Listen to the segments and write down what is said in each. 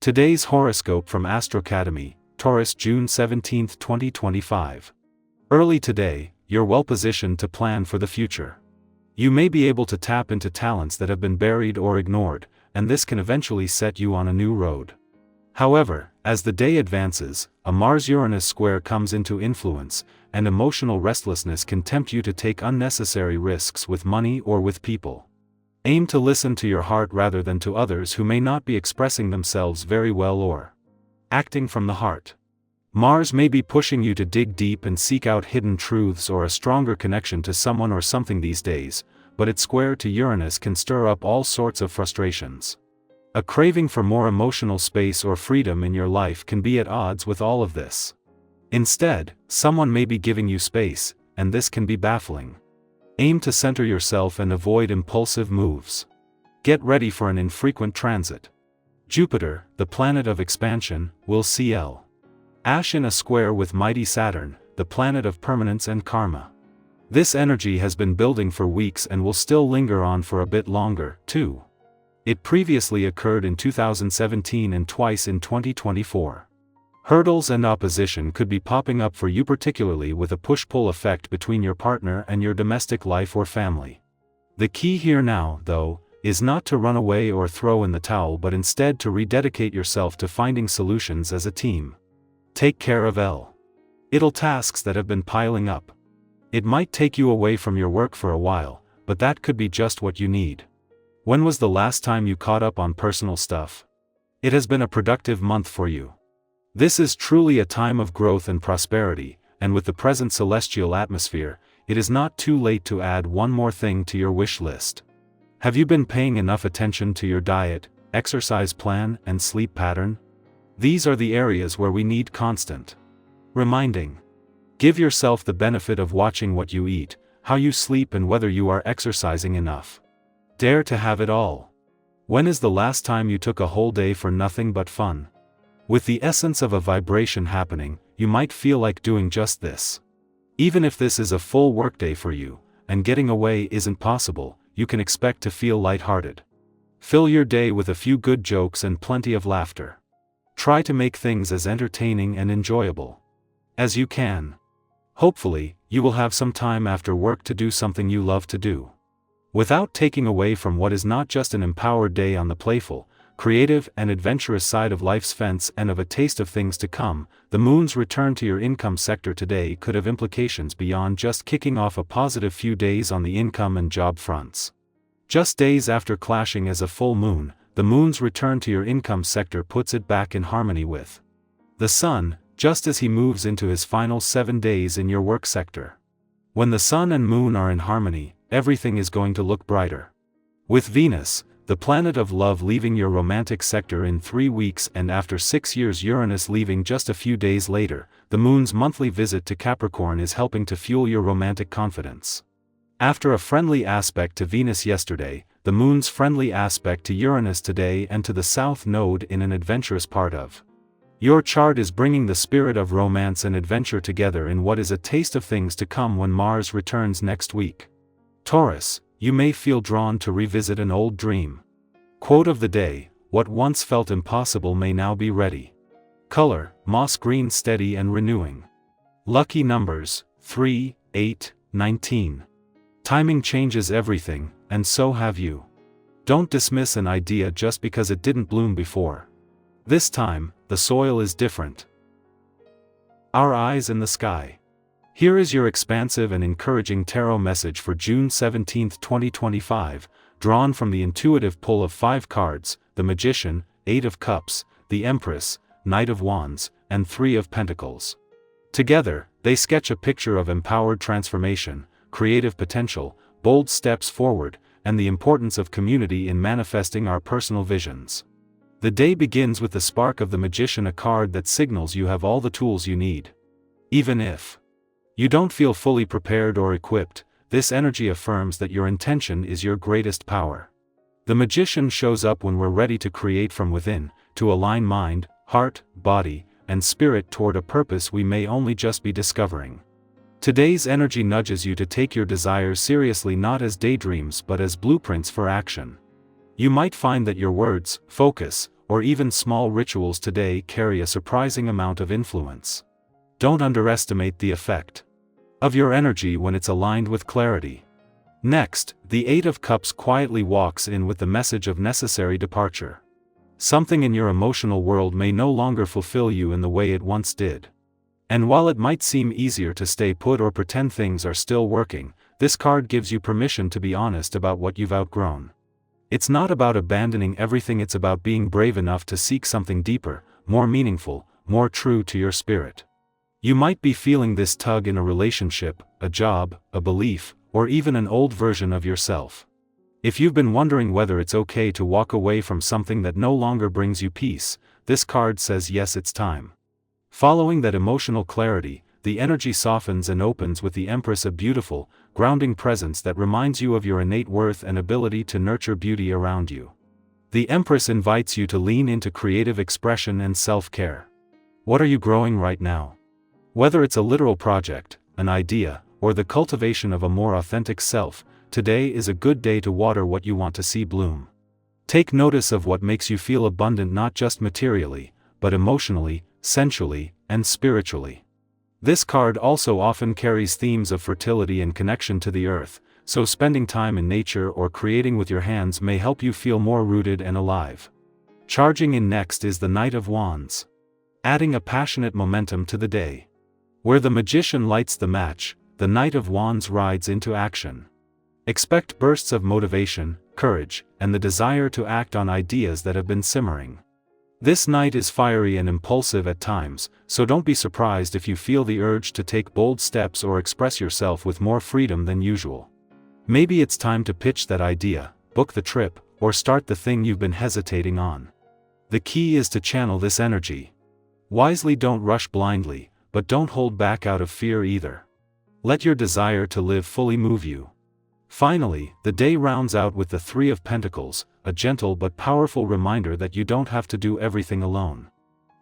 Today's horoscope from Astrocademy, Taurus, June 17, 2025. Early today, you're well positioned to plan for the future. You may be able to tap into talents that have been buried or ignored, and this can eventually set you on a new road. However, as the day advances, a Mars-Uranus square comes into influence, and emotional restlessness can tempt you to take unnecessary risks with money or with people. Aim to listen to your heart rather than to others who may not be expressing themselves very well or acting from the heart. Mars may be pushing you to dig deep and seek out hidden truths or a stronger connection to someone or something these days, but its square to Uranus can stir up all sorts of frustrations. A craving for more emotional space or freedom in your life can be at odds with all of this. Instead, someone may be giving you space, and this can be baffling. Aim to center yourself and avoid impulsive moves. Get ready for an infrequent transit. Jupiter, the planet of expansion, will cl. Ash in a square with mighty Saturn, the planet of permanence and karma. This energy has been building for weeks and will still linger on for a bit longer, too. It previously occurred in 2017 and twice in 2024. Hurdles and opposition could be popping up for you, particularly with a push-pull effect between your partner and your domestic life or family. The key here now, though, is not to run away or throw in the towel but instead to rededicate yourself to finding solutions as a team. Take care of little tasks that have been piling up. It might take you away from your work for a while, but that could be just what you need. When was the last time you caught up on personal stuff? It has been a productive month for you. This is truly a time of growth and prosperity, and with the present celestial atmosphere, it is not too late to add one more thing to your wish list. Have you been paying enough attention to your diet, exercise plan, and sleep pattern? These are the areas where we need constant reminding. Give yourself the benefit of watching what you eat, how you sleep, and whether you are exercising enough. Dare to have it all. When is the last time you took a whole day for nothing but fun? With the essence of a vibration happening, you might feel like doing just this. Even if this is a full workday for you, and getting away isn't possible, you can expect to feel lighthearted. Fill your day with a few good jokes and plenty of laughter. Try to make things as entertaining and enjoyable as you can. Hopefully, you will have some time after work to do something you love to do. Without taking away from what is not just an empowered day on the playful, creative, and adventurous side of life's fence and of a taste of things to come, the moon's return to your income sector today could have implications beyond just kicking off a positive few days on the income and job fronts. Just days after clashing as a full moon, the moon's return to your income sector puts it back in harmony with the sun, just as he moves into his final 7 days in your work sector. When the sun and moon are in harmony, everything is going to look brighter. With Venus, the planet of love, leaving your romantic sector in 3 weeks, and after 6 years Uranus leaving just a few days later, the moon's monthly visit to Capricorn is helping to fuel your romantic confidence. After a friendly aspect to Venus yesterday, the moon's friendly aspect to Uranus today and to the south node in an adventurous part of your chart is bringing the spirit of romance and adventure together in what is a taste of things to come when Mars returns next week. Taurus, you may feel drawn to revisit an old dream. Quote of the day: what once felt impossible may now be ready. Color: moss green, steady and renewing. Lucky numbers: 3, 8, 19. Timing changes everything, and so have you. Don't dismiss an idea just because it didn't bloom before. This time, the soil is different. Our eyes in the sky. Here is your expansive and encouraging tarot message for June 17, 2025, drawn from the intuitive pull of 5 cards: the Magician, 8 of Cups, the Empress, Knight of Wands, and 3 of Pentacles. Together, they sketch a picture of empowered transformation, creative potential, bold steps forward, and the importance of community in manifesting our personal visions. The day begins with the spark of the Magician, a card that signals you have all the tools you need. Even if you don't feel fully prepared or equipped, this energy affirms that your intention is your greatest power. The Magician shows up when we're ready to create from within, to align mind, heart, body, and spirit toward a purpose we may only just be discovering. Today's energy nudges you to take your desires seriously, not as daydreams but as blueprints for action. You might find that your words, focus, or even small rituals today carry a surprising amount of influence. Don't underestimate the effect of your energy when it's aligned with clarity. Next, the Eight of Cups quietly walks in with the message of necessary departure. Something in your emotional world may no longer fulfill you in the way it once did. And while it might seem easier to stay put or pretend things are still working, this card gives you permission to be honest about what you've outgrown. It's not about abandoning everything, it's about being brave enough to seek something deeper, more meaningful, more true to your spirit. You might be feeling this tug in a relationship, a job, a belief, or even an old version of yourself. If you've been wondering whether it's okay to walk away from something that no longer brings you peace, this card says yes, it's time. Following that emotional clarity, the energy softens and opens with the Empress, a beautiful, grounding presence that reminds you of your innate worth and ability to nurture beauty around you. The Empress invites you to lean into creative expression and self-care. What are you growing right now? Whether it's a literal project, an idea, or the cultivation of a more authentic self, today is a good day to water what you want to see bloom. Take notice of what makes you feel abundant, not just materially, but emotionally, sensually, and spiritually. This card also often carries themes of fertility and connection to the earth, so spending time in nature or creating with your hands may help you feel more rooted and alive. Charging in next is the Knight of Wands, adding a passionate momentum to the day. Where the Magician lights the match, the Knight of Wands rides into action. Expect bursts of motivation, courage, and the desire to act on ideas that have been simmering. This knight is fiery and impulsive at times, so don't be surprised if you feel the urge to take bold steps or express yourself with more freedom than usual. Maybe it's time to pitch that idea, book the trip, or start the thing you've been hesitating on. The key is to channel this energy wisely. Don't rush blindly, but don't hold back out of fear either. Let your desire to live fully move you. Finally, the day rounds out with the Three of Pentacles, a gentle but powerful reminder that you don't have to do everything alone.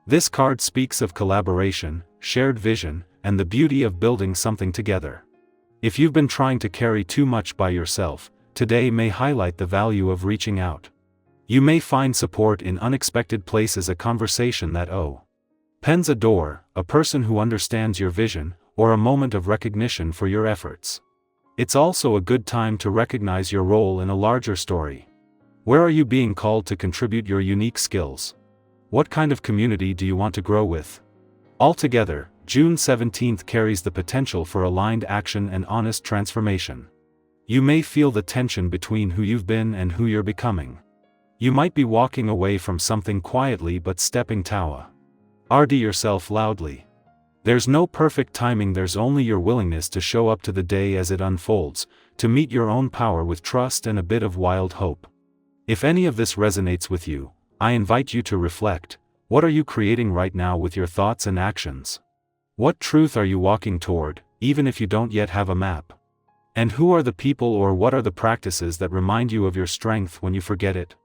This card speaks of collaboration, shared vision, and the beauty of building something together. If you've been trying to carry too much by yourself, today may highlight the value of reaching out. You may find support in unexpected places, a conversation that opens a door, a person who understands your vision, or a moment of recognition for your efforts. It's also a good time to recognize your role in a larger story. Where are you being called to contribute your unique skills? What kind of community do you want to grow with? Altogether, June 17th carries the potential for aligned action and honest transformation. You may feel the tension between who you've been and who you're becoming. You might be walking away from something quietly but stepping toward yourself loudly. There's no perfect timing, there's only your willingness to show up to the day as it unfolds, to meet your own power with trust and a bit of wild hope. If any of this resonates with you, I invite you to reflect. What are you creating right now with your thoughts and actions? What truth are you walking toward, even if you don't yet have a map? And who are the people or what are the practices that remind you of your strength when you forget it?